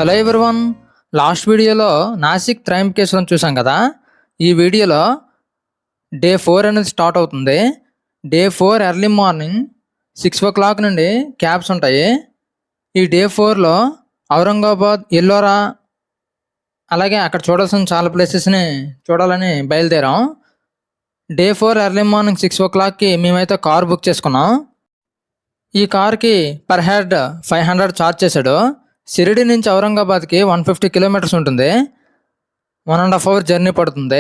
Hello everyone, last వీడియోలో నాసిక్ త్రయంబకేశ్వరం చూసాం కదా. ఈ వీడియోలో డే 4 అనేది స్టార్ట్ అవుతుంది. డే 4 ఎర్లీ మార్నింగ్ 6 o'clock నుండి క్యాబ్స్ ఉంటాయి. ఈ డే 4లో ఔరంగాబాద్, ఎల్లోరా అలాగే అక్కడ చూడాల్సిన చాలా ప్లేసెస్ని చూడాలని బయలుదేరాం. డే 4 ఎర్లీ మార్నింగ్ 6 o'clockకి మేమైతే కార్ బుక్ చేసుకున్నాం. ఈ కార్కి పర్ హెడ్ 500 ఛార్జ్ చేశాడు. షిరిడి నుంచి ఔరంగాబాద్కి 150 కిలోమీటర్స్ ఉంటుంది. 1.5 hour జర్నీ పడుతుంది.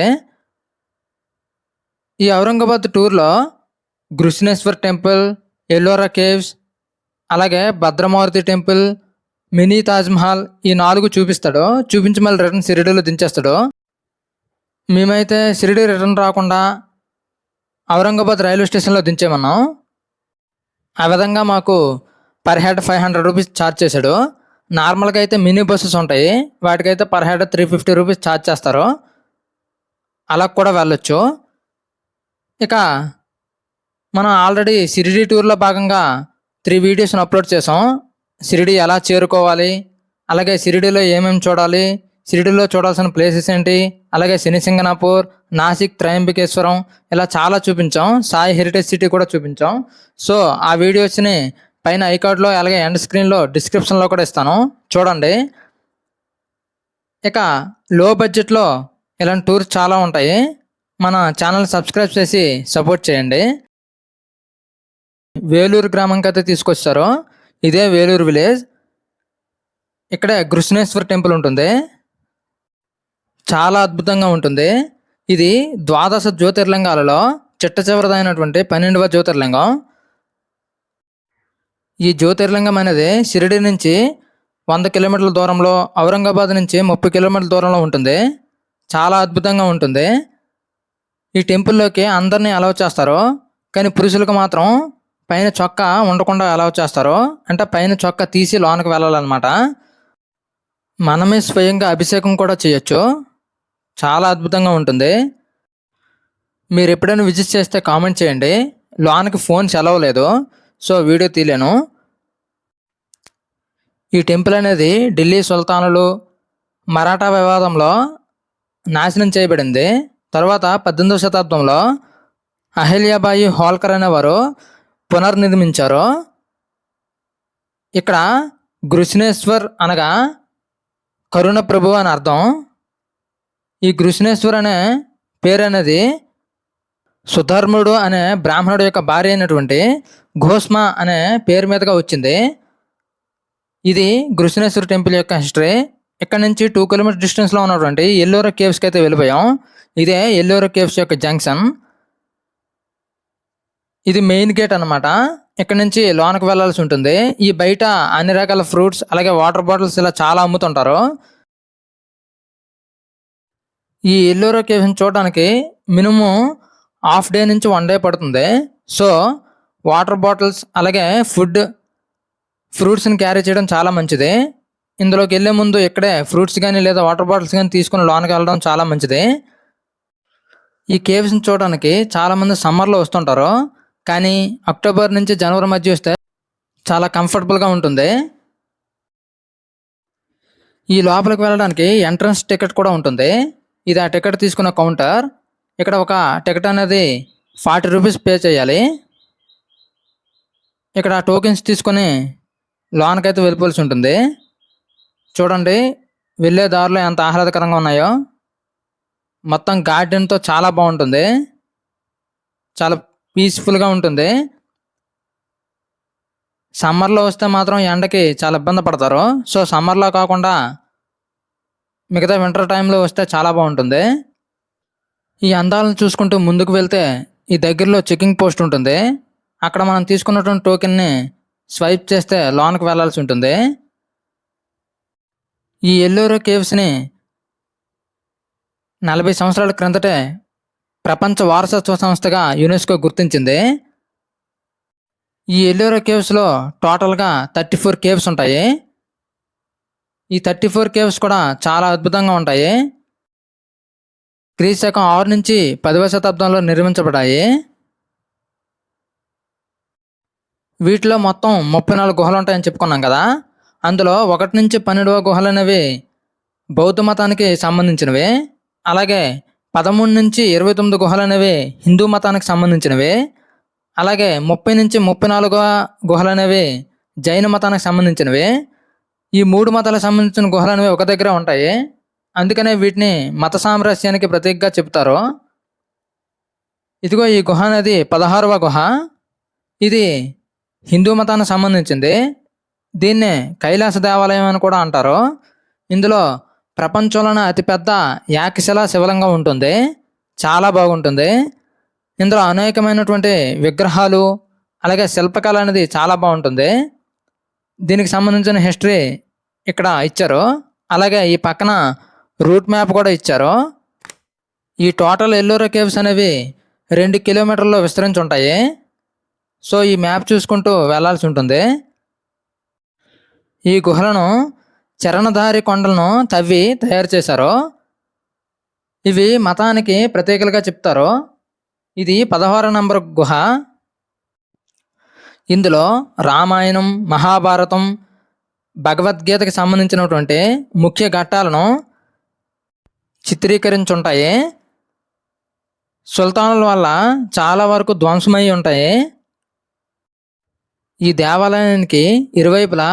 ఈ ఔరంగాబాద్ టూర్లో గృష్ణేశ్వర్ టెంపుల్, ఎల్లోరా కేవ్స్, అలాగే భద్రమారుతి టెంపుల్, మినీ తాజ్మహల్ ఈ 4 చూపిస్తాడు. చూపించి మళ్ళీ రిటర్న్ షిరిడీలో దించేస్తాడు. మేమైతే షిరిడి రిటర్న్ రాకుండా ఔరంగాబాద్ రైల్వే స్టేషన్లో దించేమన్నాం. ఆ విధంగా మాకు పర్ హెడ్ 500 రూపీస్ ఛార్జ్ చేశాడు. నార్మల్గా అయితే మినీ బస్సెస్ ఉంటాయి, వాటికైతే పర్ హెడ్ 350 రూపీస్ ఛార్జ్ చేస్తారు. అలా కూడా వెళ్ళొచ్చు. ఇక మనం ఆల్రెడీ షిరిడి టూర్లో భాగంగా 3 వీడియోస్ని అప్లోడ్ చేసాం. షిరిడి ఎలా చేరుకోవాలి, అలాగే షిరిడిలో ఏమేమి చూడాలి, షిరిడిలో చూడాల్సిన ప్లేసెస్ ఏంటి, అలాగే శనిసింగనాపూర్, నాసిక్ త్రయంబకేశ్వరం ఇలా చాలా చూపించాం. సాయి హెరిటేజ్ సిటీ కూడా చూపించాం. సో ఆ వీడియోస్ని పైన ఐకార్డ్లో అలాగే ఎండ్ స్క్రీన్లో డిస్క్రిప్షన్లో కూడా ఇస్తాను, చూడండి. ఇక లో బడ్జెట్లో ఇలాంటి టూర్స్ చాలా ఉంటాయి. మన ఛానల్ సబ్స్క్రైబ్ చేసి సపోర్ట్ చేయండి. వేలూరు గ్రామంకి అయితే తీసుకొచ్చారు. ఇదే వేలూరు విలేజ్. ఇక్కడే గృష్ణేశ్వర్ టెంపుల్ ఉంటుంది. చాలా అద్భుతంగా ఉంటుంది. ఇది ద్వాదశ జ్యోతిర్లింగాలలో చిట్ట చివరిదైనటువంటి 12వ జ్యోతిర్లింగం. ఈ జ్యోతిర్లింగం అనేది షిరిడి నుంచి 100 కిలోమీటర్ల దూరంలో, ఔరంగాబాద్ నుంచి 30 కిలోమీటర్ల దూరంలో ఉంటుంది. చాలా అద్భుతంగా ఉంటుంది. ఈ టెంపుల్లోకి అందరినీ అలౌ చేస్తారు, కానీ పురుషులకు మాత్రం పైన చొక్కా ఉండకుండా అలౌ చేస్తారు. అంటే పైన చొక్కా తీసి లోనకి వెళ్ళాలన్నమాట. మనమే స్వయంగా అభిషేకం కూడా చేయొచ్చు. చాలా అద్భుతంగా ఉంటుంది. మీరు ఎప్పుడైనా విజిట్ చేస్తే కామెంట్ చేయండి. లోనకి ఫోన్స్ అలౌ లేదు, సో వీడియో తీయలేను. ఈ టెంపుల్ అనేది ఢిల్లీ సుల్తానులు మరాఠా వివాదంలో నాశనం చేయబడింది. తర్వాత 18వ శతాబ్దంలో అహిల్యాబాయి హోల్కర్ అనేవారు పునర్నిర్మించారు. ఇక్కడ గృష్ణేశ్వర్ అనగా కరుణ ప్రభు అని అర్థం. ఈ గృష్ణేశ్వర్ అనే పేరు అనేది సుధర్ముడు అనే బ్రాహ్మణుడు యొక్క భార్య అయినటువంటి ఘోష్మ అనే పేరు మీదుగా వచ్చింది. ఇది గృష్ణేశ్వర టెంపుల్ యొక్క హిస్టరీ. ఇక్కడ నుంచి 2 కిలోమీటర్ డిస్టెన్స్లో ఉన్నటువంటి ఎల్లోరా కేవ్స్కి అయితే వెళ్ళిపోయాం. ఇదే ఎల్లోరా కేవ్స్ యొక్క జంక్షన్. ఇది మెయిన్ గేట్ అనమాట. ఇక్కడ నుంచి లోనకు వెళ్లాల్సి ఉంటుంది. ఈ బయట అన్ని రకాల ఫ్రూట్స్ అలాగే వాటర్ బాటిల్స్ ఇలా చాలా అమ్ముతుంటారు. ఈ ఎల్లోరా కేవ్స్ని చూడడానికి మినిమం హాఫ్ డే నుంచి 1 డే పడుతుంది. సో వాటర్ బాటిల్స్ అలాగే ఫుడ్, ఫ్రూట్స్ని క్యారీ చేయడం చాలా మంచిది. ఇందులోకి వెళ్ళే ముందు ఇక్కడే ఫ్రూట్స్ కానీ లేదా వాటర్ బాటిల్స్ కానీ తీసుకుని లోనకి వెళ్ళడం చాలా మంచిది. ఈ కేవ్స్ని చూడడానికి చాలామంది సమ్మర్లో వస్తుంటారు, కానీ అక్టోబర్ నుంచి జనవరి మధ్య వస్తే చాలా కంఫర్టబుల్గా ఉంటుంది. ఈ లోపలికి వెళ్ళడానికి ఎంట్రన్స్ టికెట్ కూడా ఉంటుంది. ఇది ఆ టికెట్ తీసుకున్న కౌంటర్. ఇక్కడ ఒక టికెట్ అనేది 40 రూపీస్ పే చేయాలి. ఇక్కడ టోకెన్స్ తీసుకొని లోనకైతే వెళ్ళిపోవాల్సి ఉంటుంది. చూడండి వెళ్ళే దారిలో ఎంత ఆహ్లాదకరంగా ఉన్నాయో. మొత్తం గార్డెన్తో చాలా బాగుంటుంది, చాలా పీస్ఫుల్గా ఉంటుంది. సమ్మర్లో వస్తే మాత్రం ఎండకి చాలా ఇబ్బంది పడతారు. సో సమ్మర్లో కాకుండా మిగతా వింటర్ టైంలో వస్తే చాలా బాగుంటుంది. ఈ అందాలను చూసుకుంటూ ముందుకు వెళ్తే ఈ దగ్గరలో చెకింగ్ పోస్ట్ ఉంటుంది. అక్కడ మనం తీసుకున్నటువంటి టోకెన్ని స్వైప్ చేస్తే లోనకి వెళ్లాల్సి ఉంటుంది. ఈ ఎల్లోరా కేవ్స్ని 40 సంవత్సరాల క్రిందటే ప్రపంచ వారసత్వ సంస్థగా యునెస్కో గుర్తించింది. ఈ ఎల్లోరా కేవ్స్లో టోటల్గా 34 కేవ్స్ ఉంటాయి. ఈ 34 కేవ్స్ కూడా చాలా అద్భుతంగా ఉంటాయి. క్రీస్తు శకం 6 నుంచి 10వ శతాబ్దంలో నిర్మించబడ్డాయి. వీటిలో మొత్తం 34 గుహలు ఉంటాయని చెప్పుకున్నాం కదా. అందులో 1 నుంచి 12 గుహలు అనేవి బౌద్ధ మతానికి సంబంధించినవి. అలాగే 13 నుంచి 29 గుహలు అనేవి హిందూ మతానికి సంబంధించినవి. అలాగే 30 నుంచి 34 గుహలు అనేవి జైన మతానికి సంబంధించినవి. ఈ 3 మతాలకు సంబంధించిన గుహలు అనేవి ఒక దగ్గర ఉంటాయి. అందుకనే వీటిని మత సామరస్యానికి ప్రతీకగా చెప్తారు. ఇదిగో ఈ గుహ అనేది 16వ గుహ. ఇది హిందూ మతానికి సంబంధించింది. దీన్నే కైలాస దేవాలయం అని కూడా అంటారు. ఇందులో ప్రపంచంలోనే అతిపెద్ద ఏకశిలా శివలింగం ఉంటుంది. చాలా బాగుంటుంది. ఇందులో అనేకమైనటువంటి విగ్రహాలు అలాగే శిల్పకళ అనేది చాలా బాగుంటుంది. దీనికి సంబంధించిన హిస్టరీ ఇక్కడ ఇచ్చారు. అలాగే ఈ పక్కన రూట్ మ్యాప్ కూడా ఇచ్చారు. ఈ టోటల్ ఎల్లోరా కేవ్స్ అనేవి 2 కిలోమీటర్లు విస్తరించి ఉంటాయి. సో ఈ మ్యాప్ చూసుకుంటూ వెళ్ళాల్సి ఉంటుంది. ఈ గుహలను చరణధారి కొండలను తవ్వి తయారు చేశారు. ఇవి మతానికి ప్రతీకలుగా చెప్తారు. ఇది 16 నంబర్ గుహ. ఇందులో రామాయణం, మహాభారతం, భగవద్గీతకి సంబంధించినటువంటి ముఖ్య ఘట్టాలను చిత్రీకరించుంటాయి. సుల్తానుల వల్ల చాలా వరకు ధ్వంసమై ఉంటాయి. ఈ దేవాలయానికి ఇరువైపులా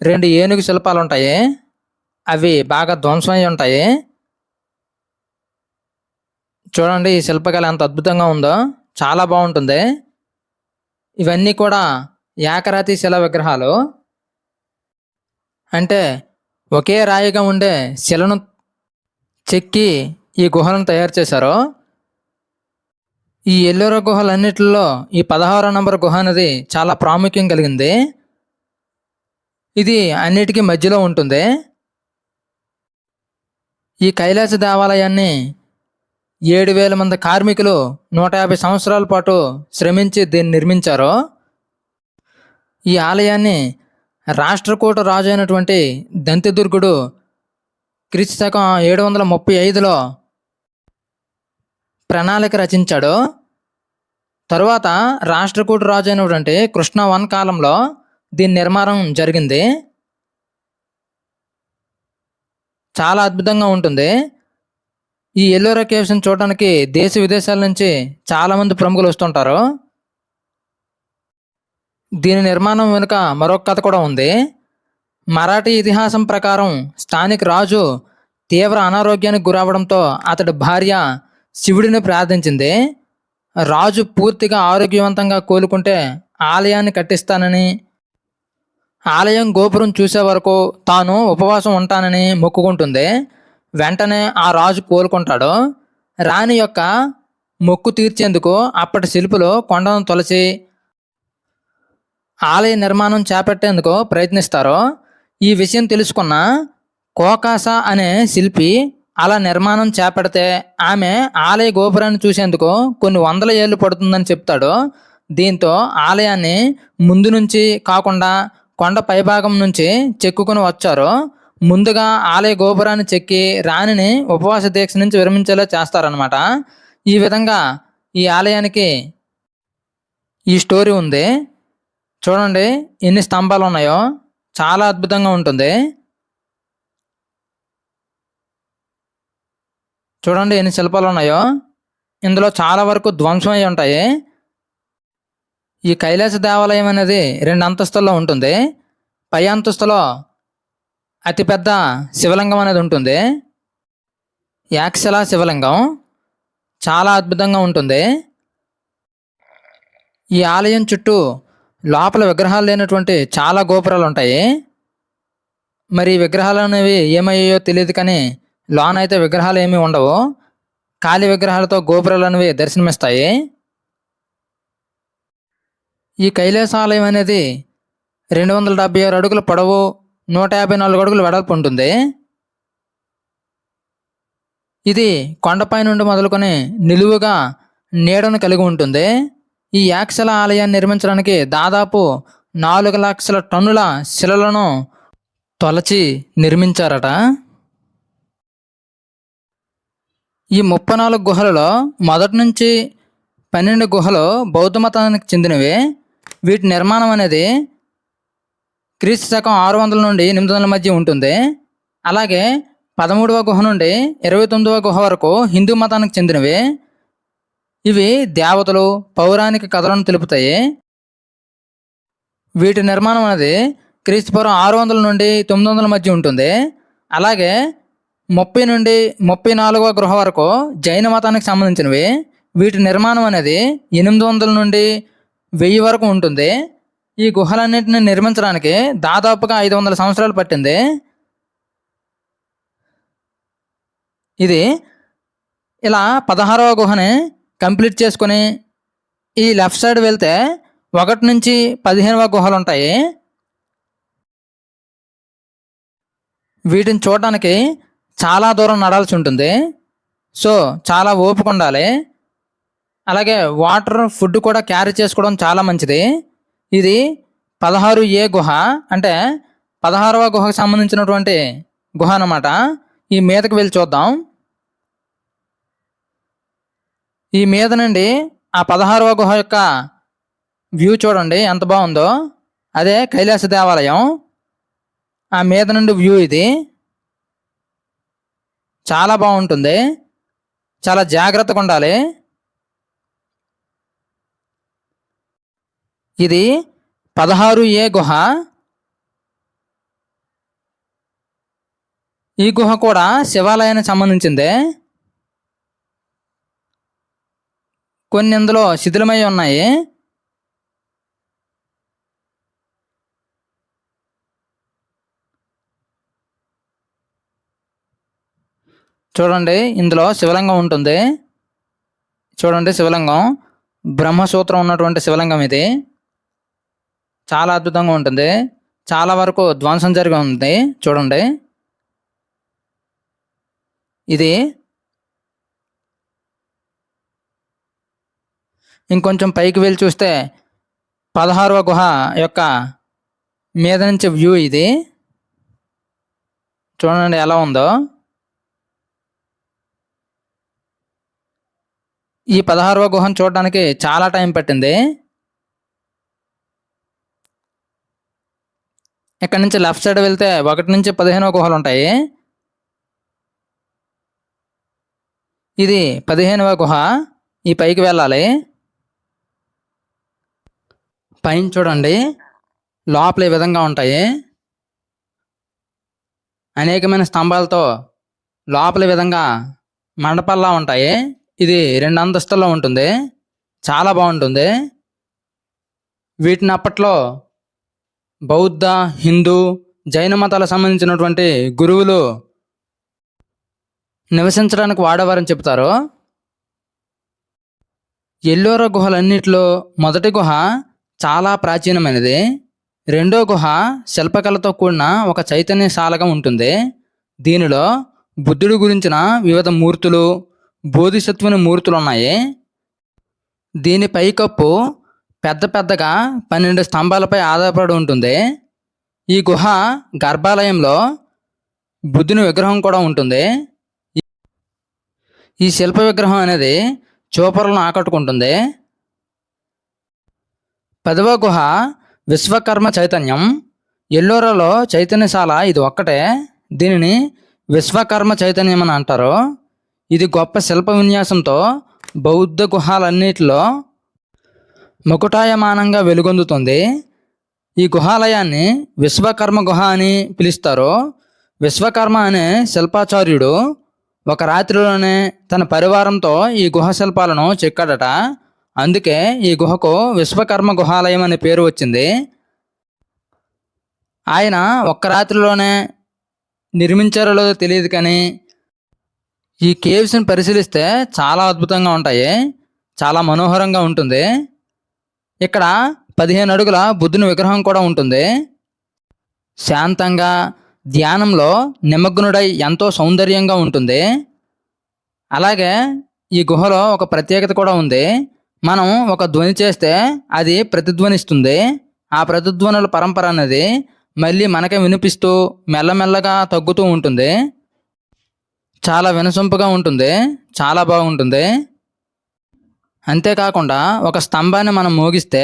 2 ఏనుగు శిల్పాలు ఉంటాయి. అవి బాగా ధ్వంసమై ఉంటాయి. చూడండి ఈ శిల్పకళ ఎంత అద్భుతంగా ఉందో, చాలా బాగుంటుంది. ఇవన్నీ కూడా ఏకరాతి శిల విగ్రహాలు. అంటే ఒకే రాయిగా ఉండే శిలను చెక్కి ఈ గుహలను తయారు చేశారు. ఈ ఎల్లోరా గుహలన్నిటిలో ఈ 16వ నంబర్ గుహ అనేది చాలా ప్రాముఖ్యం కలిగింది. ఇది అన్నిటికీ మధ్యలో ఉంటుంది. ఈ కైలాస దేవాలయాన్ని 7,000 మంది కార్మికులు 150 సంవత్సరాల పాటు శ్రమించి దీన్ని నిర్మించారు. ఈ ఆలయాన్ని రాష్ట్రకూట రాజు అయినటువంటి దంతిదుర్గుడు క్రీస్తు శకం 735లో ప్రణాళిక రచించాడు. తరువాత రాష్ట్రకూట రాజు అయినటువంటి కృష్ణ 1 కాలంలో దీని నిర్మాణం జరిగింది. చాలా అద్భుతంగా ఉంటుంది. ఈ ఎల్లోరా కేవ్స్ని చూడడానికి దేశ విదేశాల నుంచి చాలామంది ప్రముఖులు వస్తుంటారు. దీని నిర్మాణం వెనుక మరొక కథ కూడా ఉంది. మరాఠీ ఇతిహాసం ప్రకారం స్థానిక రాజు తీవ్ర అనారోగ్యానికి గురవడంతో అతడి భార్య శివుడిని ప్రార్థించింది. రాజు పూర్తిగా ఆరోగ్యవంతంగా కోలుకుంటే ఆలయాన్ని కట్టిస్తానని, ఆలయం గోపురం చూసే వరకు తాను ఉపవాసం ఉంటానని మొక్కుకుంటుంది. వెంటనే ఆ రాజు కోలుకుంటాడు. రాణి యొక్క మొక్కు తీర్చేందుకు అప్పటి శిల్పులు కొండను తొలచి ఆలయ నిర్మాణం చేపట్టేందుకు ప్రయత్నిస్తారు. ఈ విషయం తెలుసుకున్న కోకాసా అనే శిల్పి అలా నిర్మాణం చేపడితే ఆమె ఆలయ గోపురాన్ని చూసేందుకు కొన్ని 100 ఏళ్ళు పడుతుందని చెప్తాడు. దీంతో ఆలయాన్ని ముందు నుంచి కాకుండా కొండ పైభాగం నుంచి చెక్కుకొని వచ్చారు. ముందుగా ఆలయ గోపురాన్ని చెక్కి రాణిని ఉపవాస దీక్ష నుంచి విరమించేలా చేస్తారనమాట. ఈ విధంగా ఈ ఆలయానికి ఈ స్టోరీ ఉంది. చూడండి ఎన్ని స్తంభాలు ఉన్నాయో, చాలా అద్భుతంగా ఉంటుంది. చూడండి ఎన్ని శిల్పాలు ఉన్నాయో. ఇందులో చాలా వరకు ధ్వంసమై ఉంటాయి. ఈ కైలాస దేవాలయం అనేది 2 అంతస్తుల్లో ఉంటుంది. పై అంతస్తులో అతిపెద్ద శివలింగం అనేది ఉంటుంది. ఏకశిలా శివలింగం చాలా అద్భుతంగా ఉంటుంది. ఈ ఆలయం చుట్టూ లోపల విగ్రహాలు లేనటువంటి చాలా గోపురాలు ఉంటాయి. మరి విగ్రహాలు అనేవి ఏమయ్యాయో తెలియదు, కానీ లోన అయితే విగ్రహాలు ఏమీ ఉండవు. ఖాళీ విగ్రహాలతో గోపురాలు అనేవి దర్శనమిస్తాయి. ఈ కైలాసాలయం అనేది 276 అడుగుల పొడవు, 154 అడుగుల వెడల్పు ఉంటుంది. ఇది కొండపై నుండి మొదలుకొని నిలువుగా నీడను కలిగి ఉంటుంది. ఈ ఏకశిల ఆలయాన్ని నిర్మించడానికి దాదాపు 4 లక్షల టన్నుల శిలలను తొలచి నిర్మించారట. ఈ 34 గుహలలో మొదటి నుంచి 12 గుహలు బౌద్ధ మతానికి చెందినవి. వీటి నిర్మాణం అనేది క్రీస్తు శకం 600 నుండి 800 మధ్య ఉంటుంది. అలాగే 13వ గుహ నుండి 29వ గుహ వరకు హిందూ మతానికి చెందినవి. ఇవి దేవతలు, పౌరాణిక కథలను తెలుపుతాయి. వీటి నిర్మాణం అనేది క్రీస్తుపూర్వం 600 నుండి 900 మధ్య ఉంటుంది. అలాగే 30 నుండి 34వ గృహ వరకు జైన మతానికి సంబంధించినవి. వీటి నిర్మాణం అనేది 800 నుండి 1000 వరకు ఉంటుంది. ఈ గుహలన్నింటినీ నిర్మించడానికి దాదాపుగా 500 సంవత్సరాలు పట్టింది. ఇది ఇలా 16వ గుహని కంప్లీట్ చేసుకుని ఈ లెఫ్ట్ సైడ్ వెళ్తే 1 నుంచి 15వ గుహలు ఉంటాయి. వీటిని చూడడానికి చాలా దూరం నడాల్సి ఉంటుంది. సో చాలా ఓపిక ఉండాలి. అలాగే వాటర్, ఫుడ్ కూడా క్యారీ చేసుకోవడం చాలా మంచిది. ఇది 16A గుహ, అంటే 16వ గుహకు సంబంధించినటువంటి గుహ అన్నమాట. ఈ మీదకి వెళ్ళి చూద్దాం. ఈ మీద నుండి ఆ 16వ గుహ యొక్క వ్యూ చూడండి ఎంత బాగుందో. అదే కైలాస దేవాలయం. ఆ మీద నుండి వ్యూ ఇది చాలా బాగుంటుంది. చాలా జాగ్రత్తగా ఉండాలి. ఇది 16A గుహ. ఈ గుహ కూడా శివాలయానికి సంబంధించిందే. కొన్ని ఇందులో శిథిలమై ఉన్నాయి. చూడండి, ఇందులో శివలింగం ఉంటుంది. చూడండి, శివలింగం బ్రహ్మసూత్రం ఉన్నటువంటి శివలింగం ఇది. చాలా అద్భుతంగా ఉంటుంది. చాలా వరకు ధ్వంసం జరిగి ఉంది. చూడండి, ఇది ఇంకొంచెం పైకి వెళ్ళి చూస్తే 16వ గుహ యొక్క మీద నుంచి వ్యూ ఇది. చూడండి ఎలా ఉందో. ఈ 16వ గుహను చూడడానికి చాలా టైం పట్టింది. ఇక్కడ నుంచి లెఫ్ట్ సైడ్ వెళ్తే 1 నుంచి 15వ గుహలు ఉంటాయి. ఇది 15వ గుహ. ఈ పైకి వెళ్ళాలి. పైన చూడండి, లోపల ఈ విధంగా ఉంటాయి. అనేకమైన స్తంభాలతో లోపల ఈ విధంగా మండపాల్లా ఉంటాయి. ఇది 2 అంతస్తుల్లో ఉంటుంది. చాలా బాగుంటుంది. వీటిని అప్పట్లో బౌద్ధ, హిందూ, జైన మతాలకు సంబంధించినటువంటి గురువులు నివసించడానికి వాడేవారని చెప్తారు. ఎల్లోరా గుహలన్నిటిలో మొదటి గుహ చాలా ప్రాచీనమైనది. రెండో గుహ శిల్పకళతో కూడిన ఒక చైతన్యశాలగా ఉంటుంది. దీనిలో బుద్ధుడి గురించిన వివిధ మూర్తులు, బోధిసత్వుని మూర్తులు ఉన్నాయి. దీని పైకప్పు పెద్ద పెద్దగా 12 స్తంభాలపై ఆధారపడి ఉంటుంది. ఈ గుహ గర్భాలయంలో బుద్ధుని విగ్రహం కూడా ఉంటుంది. ఈ శిల్ప విగ్రహం అనేది చూపరులను ఆకట్టుకుంటుంది. 10వ గుహ విశ్వకర్మ చైతన్యం. ఎల్లోరాలో చైతన్యశాల ఇది ఒక్కటే. దీనిని విశ్వకర్మ చైతన్యం అని అంటారు. ఇది గొప్ప శిల్ప విన్యాసంతో బౌద్ధ గుహాలన్నిటిలో ముకుటాయమానంగా వెలుగొందుతుంది. ఈ గుహాలయాన్ని విశ్వకర్మ గుహ అని పిలుస్తారు. విశ్వకర్మ అనే శిల్పాచార్యుడు ఒక రాత్రిలోనే తన పరివారంతో ఈ గుహ శిల్పాలను చెక్కాడట. అందుకే ఈ గుహకు విశ్వకర్మ గుహాలయం అనే పేరు వచ్చింది. ఆయన ఒక్క రాత్రిలోనే నిర్మించారో లేదో తెలియదు, కానీ ఈ కేవ్స్ని పరిశీలిస్తే చాలా అద్భుతంగా ఉంటాయి. చాలా మనోహరంగా ఉంటుంది. ఇక్కడ 15 అడుగుల బుద్ధుని విగ్రహం కూడా ఉంటుంది. శాంతంగా ధ్యానంలో నిమగ్నుడై ఎంతో సౌందర్యంగా ఉంటుంది. అలాగే ఈ గుహలో ఒక ప్రత్యేకత కూడా ఉంది. మనం ఒక ధ్వని చేస్తే అది ప్రతిధ్వనిస్తుంది. ఆ ప్రతిధ్వనుల పరంపర అనేది మళ్ళీ మనకే వినిపిస్తూ మెల్లమెల్లగా తగ్గుతూ ఉంటుంది. చాలా వినసొంపుగా ఉంటుంది. చాలా బాగుంటుంది. అంతేకాకుండా ఒక స్తంభాన్ని మనం మోగిస్తే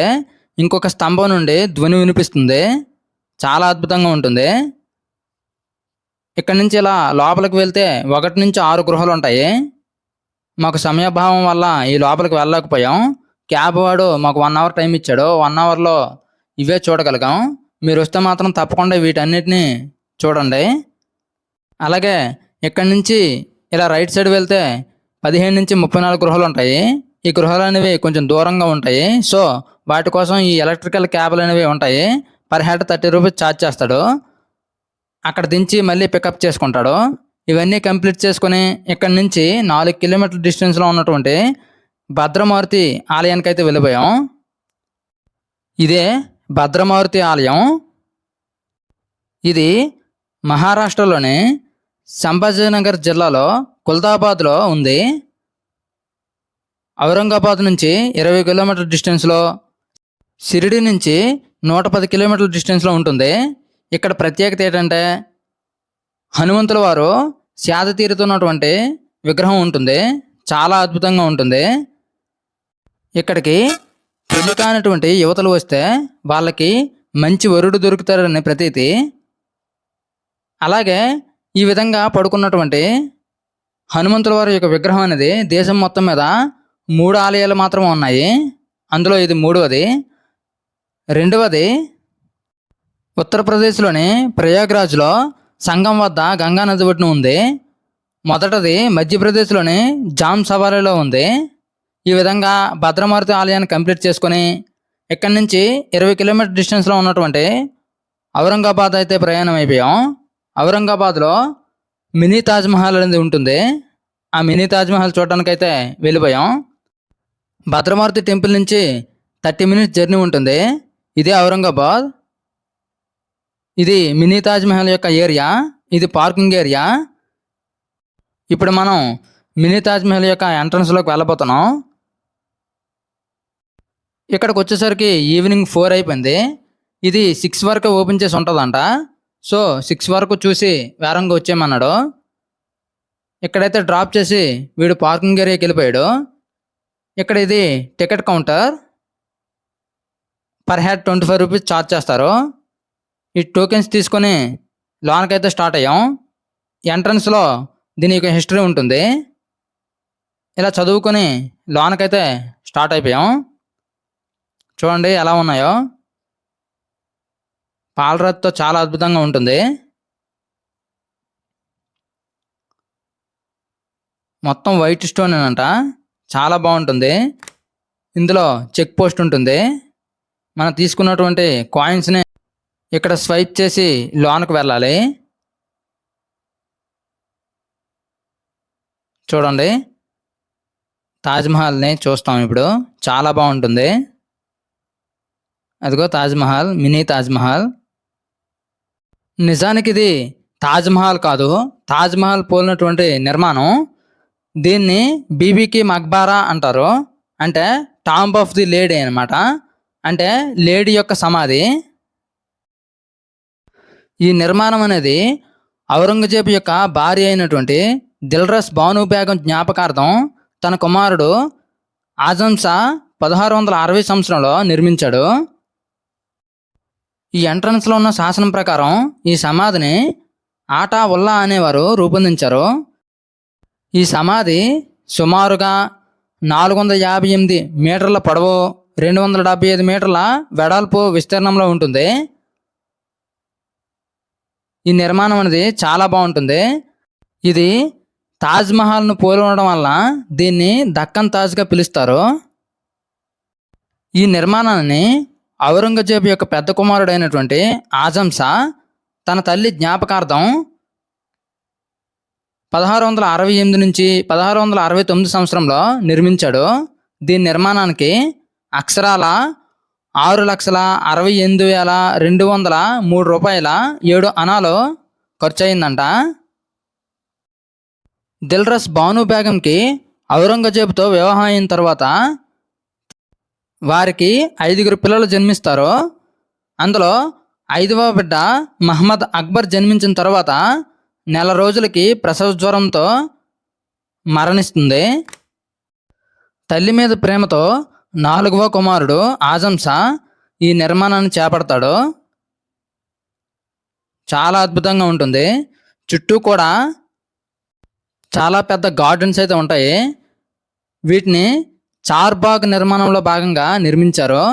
ఇంకొక స్తంభం నుండి ధ్వని వినిపిస్తుంది. చాలా అద్భుతంగా ఉంటుంది. ఇక్కడ నుంచి ఇలా లోపలికి వెళ్తే 1 నుంచి 6 గృహాలు ఉంటాయి. మాకు సమయాభావం వల్ల ఈ లోపలికి వెళ్ళలేకపోయాం. క్యాబ్ వాడు మాకు 1 అవర్ టైం ఇచ్చాడు. 1 అవర్లో ఇవే చూడగలిగాం. మీరు వస్తే మాత్రం తప్పకుండా వీటన్నిటిని చూడండి. అలాగే ఇక్కడి నుంచి ఇలా రైట్ సైడ్ వెళ్తే 15 నుంచి 34 గృహాలు ఉంటాయి. ఈ గృహాలు అనేవి కొంచెం దూరంగా ఉంటాయి. సో వాటి కోసం ఈ ఎలక్ట్రికల్ క్యాబ్లు అనేవి ఉంటాయి. పర్ హెడ్ 30 రూపీస్ ఛార్జ్ చేస్తాడు. అక్కడ దించి మళ్ళీ పికప్ చేసుకుంటాడు. ఇవన్నీ కంప్లీట్ చేసుకుని ఇక్కడి నుంచి 4 కిలోమీటర్ల డిస్టెన్స్లో ఉన్నటువంటి భద్రమారుతి ఆలయానికి అయితే వెళ్ళిపోయాం. ఇదే భద్రమారుతి ఆలయం. ఇది మహారాష్ట్రలోని సంభాజీనగర్ జిల్లాలో కుల్దాబాద్లో ఉంది. ఔరంగాబాద్ నుంచి 20 కిలోమీటర్ల డిస్టెన్స్లో, షిరిడి నుంచి 110 కిలోమీటర్ల డిస్టెన్స్లో ఉంటుంది. ఇక్కడ ప్రత్యేకత ఏంటంటే హనుమంతుల వారు సేద తీరుతున్నటువంటి విగ్రహం ఉంటుంది. చాలా అద్భుతంగా ఉంటుంది. ఇక్కడికి పెళ్లి కానటువంటి యువతలు వస్తే వాళ్ళకి మంచి వరుడు దొరుకుతారని ప్రతీతి. అలాగే ఈ విధంగా పడుకున్నటువంటి హనుమంతుల వారి యొక్క విగ్రహం అనేది దేశం మొత్తం మీద 3 ఆలయాలు మాత్రమే ఉన్నాయి. అందులో ఇది 3వది. 2వది ఉత్తరప్రదేశ్లోని ప్రయాగ్రాజ్లో సంగం వద్ద గంగా నది ఒడ్డున ఉంది. మొదటిది మధ్యప్రదేశ్లోని జామ్ సవారీలో ఉంది. ఈ విధంగా భద్రమారుతి ఆలయాన్ని కంప్లీట్ చేసుకొని ఇక్కడి నుంచి 20 కిలోమీటర్ డిస్టెన్స్లో ఉన్నటువంటి ఔరంగాబాద్ అయితే ప్రయాణం అయిపోయాం. ఔరంగాబాద్లో మినీ తాజ్మహల్ అనేది ఉంటుంది. ఆ మినీ తాజ్మహల్ చూడడానికైతే వెళ్ళిపోయాం. భద్రమారుతి టెంపుల్ నుంచి 30 మినిట్స్ జర్నీ ఉంటుంది. ఇదే ఔరంగాబాద్. ఇది మినీ తాజ్మహల్ యొక్క ఏరియా. ఇది పార్కింగ్ ఏరియా. ఇప్పుడు మనం మినీ తాజ్మహల్ యొక్క ఎంట్రన్స్లోకి వెళ్ళబోతున్నాం. ఇక్కడికి వచ్చేసరికి ఈవినింగ్ 4 అయిపోయింది. ఇది 6 వరకు ఓపెన్ చేసి ఉంటుందంట. సో 6 వరకు చూసి వేరంగా వచ్చేయమన్నాడు. ఇక్కడైతే డ్రాప్ చేసి వీడు పార్కింగ్ ఏరియాకి వెళ్ళిపోయాడు. ఇక్కడ ఇది ticket counter. Per head 25 rupees charge చేస్తారు. ఈ టోకెన్స్ తీసుకొని లోనకైతే స్టార్ట్ అయ్యాం. ఎంట్రన్స్లో దీని యొక్క హిస్టరీ ఉంటుంది. ఇలా చదువుకొని లోనకైతే స్టార్ట్ అయిపోయాం. చూడండి ఎలా ఉన్నాయో. పాలరాతితో చాలా అద్భుతంగా ఉంటుంది. మొత్తం వైట్ స్టోన్ అంట. చాలా బాగుంటుంది. ఇందులో చెక్ పోస్ట్ ఉంటుంది. మనం తీసుకున్నటువంటి కాయిన్స్ని ఇక్కడ స్వైప్ చేసి లోనకు వెళ్ళాలి. చూడండి తాజ్మహల్ని చూస్తాం ఇప్పుడు. చాలా బాగుంటుంది. అదిగో తాజ్మహల్, మినీ తాజ్మహల్. నిజానికి ఇది తాజ్మహల్ కాదు, తాజ్మహల్ పోలినటువంటి నిర్మాణం. దీన్ని బీబీకి మక్బారా అంటారు. అంటే టాంబ్ ఆఫ్ ది లేడీ అనమాట. అంటే లేడీ యొక్క సమాధి. ఈ నిర్మాణం అనేది ఔరంగజేబు యొక్క భార్య అయినటువంటి దిల్రస్ బాను బేగం జ్ఞాపకార్థం తన కుమారుడు ఆజం షా 1660 సంవత్సరంలో నిర్మించాడు. ఈ ఎంట్రన్స్లో ఉన్న శాసనం ప్రకారం ఈ సమాధిని ఆటా ఉల్లా అనేవారు రూపొందించారు. ఈ సమాధి సుమారుగా 458 మీటర్ల పొడవు, 275 మీటర్ల వెడల్పు విస్తీర్ణంలో ఉంటుంది. ఈ నిర్మాణం అనేది చాలా బాగుంటుంది. ఇది తాజ్మహల్ను పోలి ఉండడం వల్ల దీన్ని దక్కన్ తాజ్గా పిలుస్తారు. ఈ నిర్మాణాన్ని ఔరంగజేబు యొక్క పెద్ద కుమారుడైనటువంటి ఆజం షా తన తల్లి జ్ఞాపకార్థం 1668 నుంచి 1669 సంవత్సరంలో నిర్మించాడు. దీని నిర్మాణానికి అక్షరాల 6,68,203 రూపాయల 7 అనాలు ఖర్చు అయిందంట. దిల్రస్ బాను బేగంకి ఔరంగజేబుతో వివాహం అయిన తర్వాత వారికి 5 పిల్లలు జన్మిస్తారు. అందులో 5వ బిడ్డ మహమ్మద్ అక్బర్ జన్మించిన తర్వాత నెల రోజులకి ప్రసవ జ్వరంతో మరణిస్తుంది. తల్లి మీద ప్రేమతో 4వ కుమారుడు ఆజం షా ఈ నిర్మాణాన్ని చేపడతాడు. చాలా అద్భుతంగా ఉంటుంది. చుట్టూ కూడా చాలా పెద్ద గార్డెన్స్ అయితే ఉంటాయి. వీటిని చార్బాగ్ నిర్మాణంలో భాగంగా నిర్మించారు.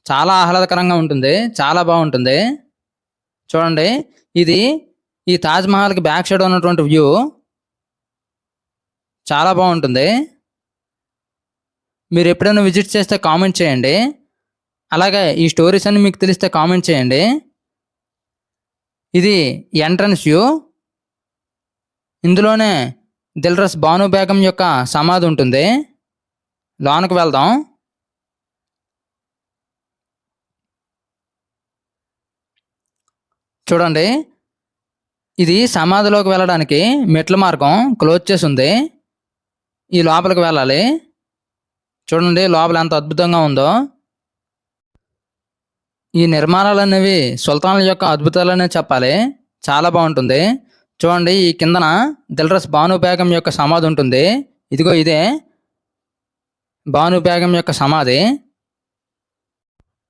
చాలా ఆహ్లాదకరంగా ఉంటుంది. చాలా బాగుంటుంది. చూడండి, ఇది ఈ తాజ్‌మహల్‌కి బ్యాక్ సైడ్ ఉన్నటువంటి వ్యూ. చాలా బాగుంటుంది. మీరు ఎప్పుడైనా విజిట్ చేస్తే కామెంట్ చేయండి. అలాగే ఈ స్టోరీస్ అన్ని మీకు తెలిస్తే కామెంట్ చేయండి. ఇది ఎంట్రన్స్ వ్యూ. ఇందులోనే దిల్రస్ బాను బేగం యొక్క సమాధి ఉంటుంది. లోనకి వెళ్దాం. చూడండి, ఇది సమాధిలోకి వెళ్ళడానికి మెట్ల మార్గం క్లోజ్ చేసి ఉంది. ఈ లోపలికి వెళ్ళాలి. చూడండి లోపల ఎంత అద్భుతంగా ఉందో. ఈ నిర్మాణాలు అనేవి సుల్తాన్ల యొక్క అద్భుతాలనే చెప్పాలి. చాలా బాగుంటుంది. చూడండి, ఈ కిందన దిల్రస్ బాను బేగం యొక్క సమాధి ఉంటుంది. ఇదిగో ఇదే బాను బేగం యొక్క సమాధి.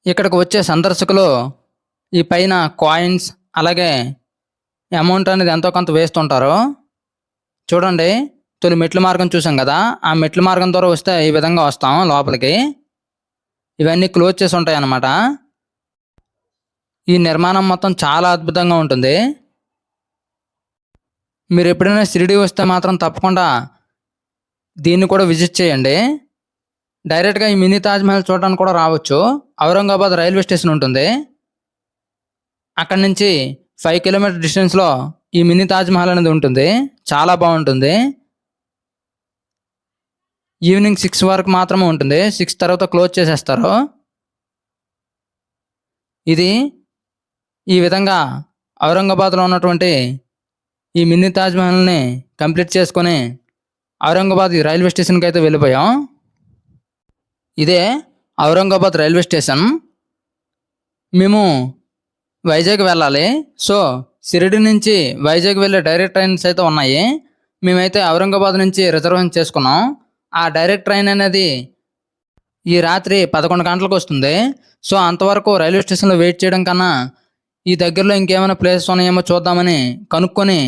ఇక్కడికి వచ్చే సందర్శకులు ఈ పైన కాయిన్స్ అలాగే అమౌంట్ అనేది ఎంతో కొంత వేస్తుంటారు. చూడండి, తొలి మెట్ల మార్గం చూసాం కదా, ఆ మెట్ల మార్గం ద్వారా వస్తే ఈ విధంగా వస్తాం లోపలికి. ఇవన్నీ క్లోజ్ చేసి ఉంటాయి అన్నమాట. ఈ నిర్మాణం మొత్తం చాలా అద్భుతంగా ఉంటుంది. మీరు ఎప్పుడైనా షిరిడి వస్తే మాత్రం తప్పకుండా దీన్ని కూడా విజిట్ చేయండి. డైరెక్ట్గా ఈ మినీ తాజ్‌మహల్ చూడడానికి కూడా రావచ్చు. ఔరంగాబాద్ రైల్వే స్టేషన్ ఉంటుంది. అక్కడి నుంచి 5 కిలోమీటర్ డిస్టెన్స్లో ఈ మినీ తాజ్‌మహల్ అనేది ఉంటుంది. చాలా బాగుంటుంది. ఈవినింగ్ 6 వరకు మాత్రమే ఉంటుంది. 6 తర్వాత క్లోజ్ చేసేస్తారు. ఇది ఈ విధంగా ఔరంగాబాద్లో ఉన్నటువంటి ఈ మినీ తాజ్‌మహల్ని కంప్లీట్ చేసుకొని ఔరంగాబాద్ రైల్వే స్టేషన్కి అయితే వెళ్ళిపోయాం. ఇదే ఔరంగాబాద్ రైల్వే స్టేషన్. మేము వైజాగ్ వెళ్ళాలి. సో షిరిడి నుంచి వైజాగ్ వెళ్ళే డైరెక్ట్ ట్రైన్స్ అయితే ఉన్నాయి. మేమైతే ఔరంగాబాద్ నుంచి రిజర్వేషన్ చేసుకున్నాం. ఆ డైరెక్ట్ ట్రైన్ అనేది ఈ రాత్రి 11 గంటలకు వస్తుంది. సో అంతవరకు రైల్వే స్టేషన్లో వెయిట్ చేయడం కన్నా ఈ దగ్గరలో ఇంకేమైనా ప్లేసెస్ ఉన్నాయేమో చూద్దామని కనుక్కొని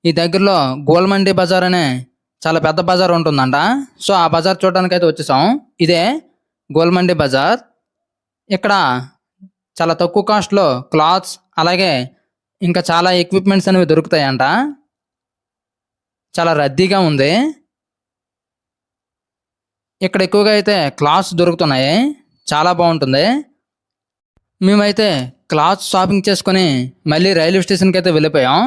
ఈ దగ్గరలో గోల్మండి బజార్ అనే చాలా పెద్ద బజార్ ఉంటుందంట. సో ఆ బజార్ చూడడానికి అయితే వచ్చేసాం. ఇదే గోల్మండి బజార్. ఇక్కడ చాలా తక్కువ కాస్ట్లో క్లాత్స్ అలాగే ఇంకా చాలా ఎక్విప్మెంట్స్ అనేవి దొరుకుతాయంట. చాలా రద్దీగా ఉంది. ఇక్కడ ఎక్కువగా అయితే క్లాత్స్ దొరుకుతున్నాయి. చాలా బాగుంటుంది. మేమైతే క్లాత్స్ షాపింగ్ చేసుకొని మళ్ళీ రైల్వే స్టేషన్కి అయితే వెళ్ళిపోయాం.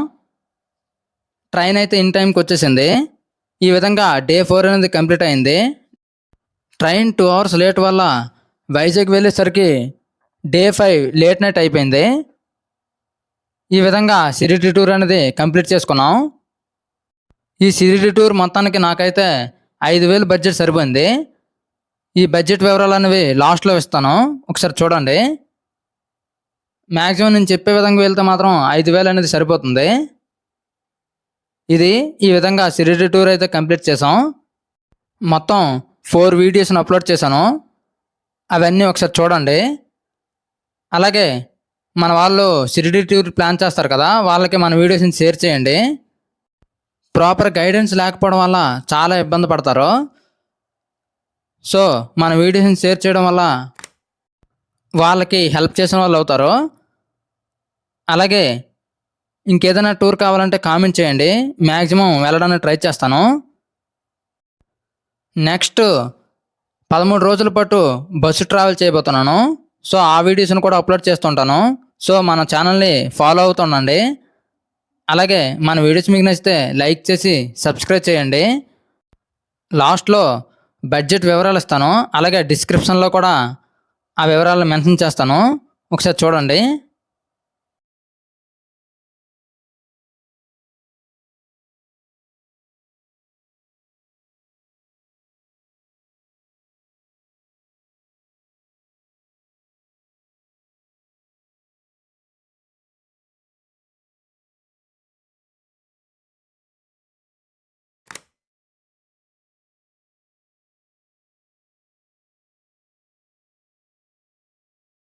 ట్రైన్ అయితే ఇన్ టైంకి వచ్చేసింది. ఈ విధంగా డే 4 అనేది కంప్లీట్ అయింది. ట్రైన్ 2 అవర్స్ లేట్ వల్ల వైజాగ్ వెళ్ళేసరికి డే 5 లేట్ నైట్ అయిపోయింది. ఈ విధంగా షిరిడి టూర్ అనేది కంప్లీట్ చేసుకున్నాం. ఈ షిరిడి టూర్ మొత్తానికి నాకైతే 5,000 బడ్జెట్ సరిపోయింది. ఈ బడ్జెట్ వివరాలు అనేవి లాస్ట్లో ఇస్తాను, ఒకసారి చూడండి. మ్యాక్సిమం నేను చెప్పే విధంగా వెళ్తే మాత్రం 5,000 అనేది సరిపోతుంది. ఇది ఈ విధంగా షిరిడి టూర్ అయితే కంప్లీట్ చేసాం. మొత్తం 4 వీడియోస్ని అప్లోడ్ చేశాను. అవన్నీ ఒకసారి చూడండి. అలాగే మన వాళ్ళు షిరిడి టూర్ ప్లాన్ చేస్తారు కదా, వాళ్ళకి మన వీడియోస్ని షేర్ చేయండి. ప్రాపర్ గైడెన్స్ లేకపోవడం వల్ల చాలా ఇబ్బంది పడతారు. సో మన వీడియోస్ని షేర్ చేయడం వల్ల వాళ్ళకి హెల్ప్ చేసిన వాళ్ళు అవుతారు. అలాగే ఇంకేదైనా టూర్ కావాలంటే కామెంట్ చేయండి. మ్యాక్సిమం వెళ్ళడానికి ట్రై చేస్తాను. నెక్స్ట్ 13 రోజుల పాటు బస్సు ట్రావెల్ చేయబోతున్నాను. సో ఆ వీడియోస్ని కూడా అప్లోడ్ చేస్తుంటాను. సో మన ఛానల్ని ఫాలో అవుతుండండి. అలాగే మన వీడియోస్ మీకు నచ్చితే లైక్ చేసి సబ్స్క్రైబ్ చేయండి. లాస్ట్లో బడ్జెట్ వివరాలు ఇస్తాను. అలాగే డిస్క్రిప్షన్లో కూడా ఆ వివరాలను మెన్షన్ చేస్తాను, ఒకసారి చూడండి.